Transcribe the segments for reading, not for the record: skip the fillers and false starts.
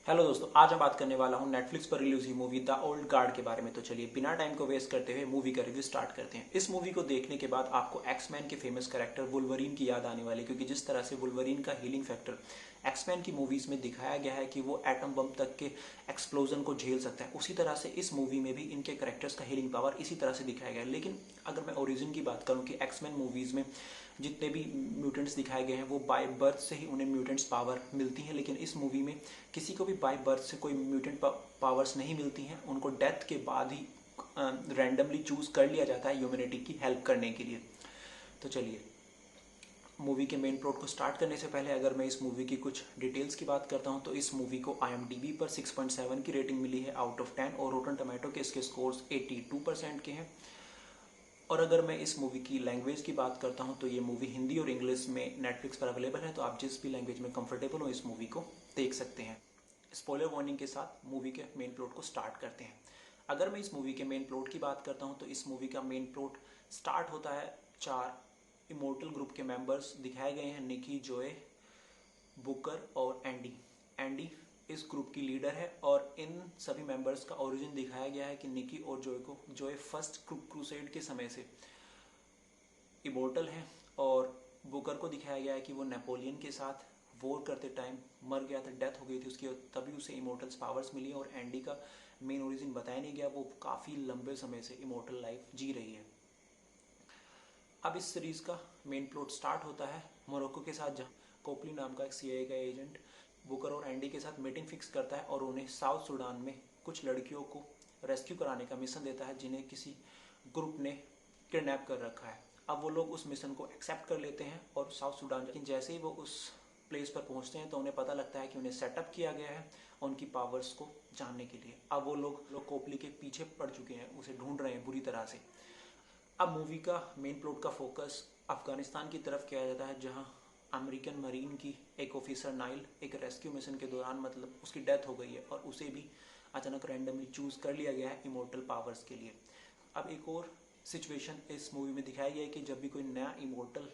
Hello दोस्तों, आज मैं बात करने वाला हूँ नेटफ्लिक्स पर रिलीज हुई मूवी द ओल्ड गार्ड के बारे में। तो चलिए बिना टाइम को वेस्ट करते हुए मूवी का रिव्यू स्टार्ट करते हैं। इस मूवी को देखने के बाद आपको एक्समैन के फेमस कैरेक्टर वुल्वरीन की याद आने वाली है, क्योंकि जिस तरह से वुल्वरीन का हीलिंग फैक्टर एक्समैन की मूवीज में दिखाया गया है कि वो एटम बम तक के एक्सप्लोजन को झेल सकता है, उसी तरह से इस मूवी में भी इनके कैरेक्टर्स का हीलिंग पावर इसी तरह से दिखाया गया है। लेकिन अगर मैं ओरिजिन की बात करूँ कि एक्समैन मूवीज में जितने भी म्यूटेंट्स दिखाए गए हैं वो बाय बर्थ से ही उन्हें म्यूटेंट्स पावर मिलती है, लेकिन इस मूवी में किसी को भी बाय बर्थ से कोई म्यूटेंट पावर्स नहीं मिलती हैं। उनको डेथ के बाद ही रैंडमली चूज कर लिया जाता है ह्यूमैनिटी की हेल्प करने के लिए। तो चलिए मूवी के मेन प्लॉट को स्टार्ट करने से पहले अगर मैं इस मूवी की कुछ डिटेल्स की बात करता हूं तो इस मूवी को IMDb पर 6.7 की रेटिंग मिली है आउट ऑफ 10 और रोटन टोमेटो के इसके स्कोर्स 82% के हैं। और अगर मैं इस मूवी की लैंग्वेज की बात करता हूं तो ये मूवी हिंदी और इंग्लिश में नेटफ्लिक्स पर अवेलेबल है, तो आप जिस भी लैंग्वेज में कंफर्टेबल हो इस मूवी को देख सकते हैं। स्पॉइलर वार्निंग के साथ मूवी के मेन प्लॉट को स्टार्ट करते हैं। अगर मैं इस मूवी के मेन प्लॉट की बात करता हूं तो इस मूवी का मेन प्लॉट स्टार्ट होता है 4 इमोर्टल ग्रुप के मेंबर्स दिखाए गए हैं, निकी, जोए, बुकर और एंडी। एंडी इस ग्रुप की लीडर है और इन सभी मेंबर्स का ओरिजिन दिखाया गया है कि निकी और जोए फर्स्ट क्रूसेड के समय से इमोर्टल हैं, और बुकर को दिखाया गया है कि वो नेपोलियन के साथ वॉर करते टाइम मर गया था, डेथ हो गई थी उसकी, तभी उसे इमोर्टल्स पावर्स मिली है। और एंडी का मेन ओरिजिन बताया नहीं गया, वो काफ़ी लंबे समय से इमोर्टल लाइफ जी रही है। अब इस सीरीज का मेन प्लॉट स्टार्ट होता है मोरक्को के साथ, जहाँ कोपली नाम का एक CIA का एजेंट बुकर और एंडी के साथ मीटिंग फिक्स करता है और उन्हें साउथ सूडान में कुछ लड़कियों को रेस्क्यू कराने का मिशन देता है जिन्हें किसी ग्रुप ने किडनैप कर रखा है। अब वो लोग उस मिशन को एक्सेप्ट कर लेते हैं और साउथ सूडान, लेकिन जैसे ही वो उस प्लेस पर पहुंचते हैं तो उन्हें पता लगता है कि उन्हें सेटअप किया गया है उनकी पावर्स को जानने के लिए। अब वो लोग कोपली के पीछे पड़ चुके हैं, उसे ढूंढ रहे हैं बुरी तरह से। अब मूवी का मेन प्लॉट का फोकस अफगानिस्तान की तरफ किया जाता है, जहां अमेरिकन मरीन की एक ऑफिसर नाइल एक रेस्क्यू मिशन के दौरान मतलब उसकी डेथ हो गई है और उसे भी अचानक रैंडमली चूज कर लिया गया है इमोर्टल पावर्स के लिए। अब एक और सिचुएशन इस मूवी में दिखाई गई है कि जब भी कोई नया इमोर्टल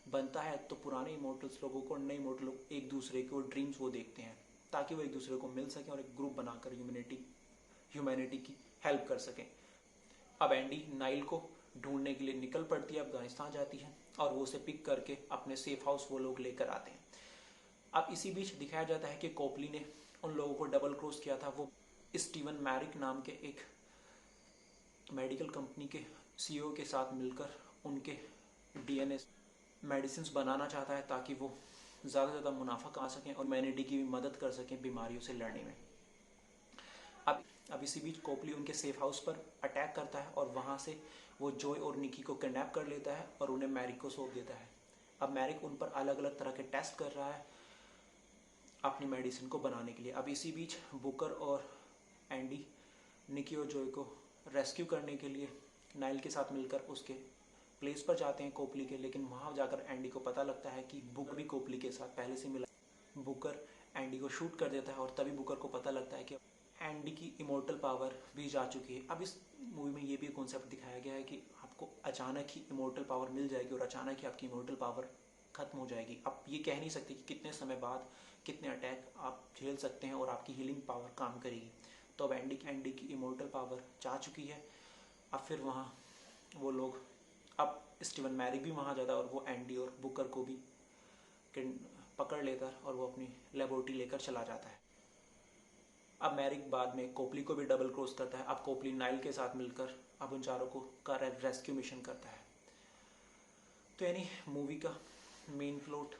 बनता है तो पुराने इमोर्टल्स लोगों को और नए इमोर्टल लोग एक दूसरे के ड्रीम्स वो देखते हैं ताकि वो एक दूसरे को मिल सकें और एक ग्रुप बनाकर ह्यूमैनिटी की हेल्प कर सकें। अब एंडी नाइल को ढूंढने के लिए निकल पड़ती है, अफगानिस्तान जाती है और वो उसे पिक करके अपने सेफ हाउस वो लोग लेकर आते हैं। अब इसी बीच दिखाया जाता है कि कोपली ने उन लोगों को डबल क्रॉस किया था। वो स्टीवन मैरिक नाम के एक मेडिकल कंपनी के CEO के साथ मिलकर उनके DNA मेडिसिन बनाना चाहता है ताकि वो ज़्यादा से ज़्यादा मुनाफा कमा सकें और ह्यूमैनिटी की भी मदद कर सकें बीमारियों से लड़ने में। अब इसी बीच कोपली उनके सेफ हाउस पर अटैक करता है और वहाँ से वो जॉय और निकी को किडनैप कर लेता है और उन्हें मैरिक को सौंप देता है। अब मैरिक उन पर अलग अलग तरह के टेस्ट कर रहा है अपनी मेडिसिन को बनाने के लिए। अब इसी बीच बुकर और एंडी निकी और जॉय को रेस्क्यू करने के लिए नाइल के साथ मिलकर उसके प्लेस पर जाते हैं कोपली के, लेकिन वहाँ जाकर एंडी को पता लगता है कि बुक भी कोपली के साथ पहले से मिला। बुकर एंडी को शूट कर देता है और तभी बुकर को पता लगता है कि एंडी की इमोर्टल पावर भी जा चुकी है। अब इस मूवी में ये भी कॉन्सेप्ट दिखाया गया है कि आपको अचानक ही इमोर्टल पावर मिल जाएगी और अचानक ही आपकी इमोर्टल पावर खत्म हो जाएगी। आप ये कह नहीं सकते कि कितने समय बाद कितने अटैक आप झेल सकते हैं और आपकी हीलिंग पावर काम करेगी। तो अब एंडी की इमोर्टल पावर जा चुकी है। अब फिर वहाँ वो लोग, अब स्टीवन मैरिक भी वहाँ जाता है और वो एंडी और बुकर को भी पकड़ लेता है और वो अपनी लेबोरेटरी लेकर चला जाता है। अब मैरिक बाद में कोपली को भी डबल क्रॉस करता है। अब कोपली नाइल के साथ मिलकर अब उन चारों को का रेस्क्यू मिशन करता है। तो यानी मूवी का मेन प्लॉट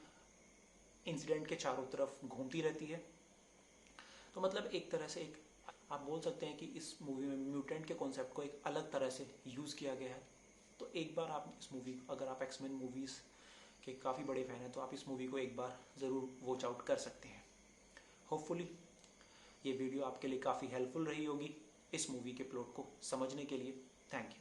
इंसिडेंट के चारों तरफ घूमती रहती है। तो मतलब एक तरह से एक आप बोल सकते हैं कि इस मूवी में म्यूटेंट के कॉन्सेप्ट को एक अलग तरह से यूज़ किया गया है। तो एक बार आप इस मूवी, अगर आप एक्समैन मूवीज़ के काफ़ी बड़े फ़ैन हैं तो आप इस मूवी को एक बार ज़रूर वॉच आउट कर सकते हैं। होपफुली ये वीडियो आपके लिए काफ़ी हेल्पफुल रही होगी इस मूवी के प्लॉट को समझने के लिए। Thank you.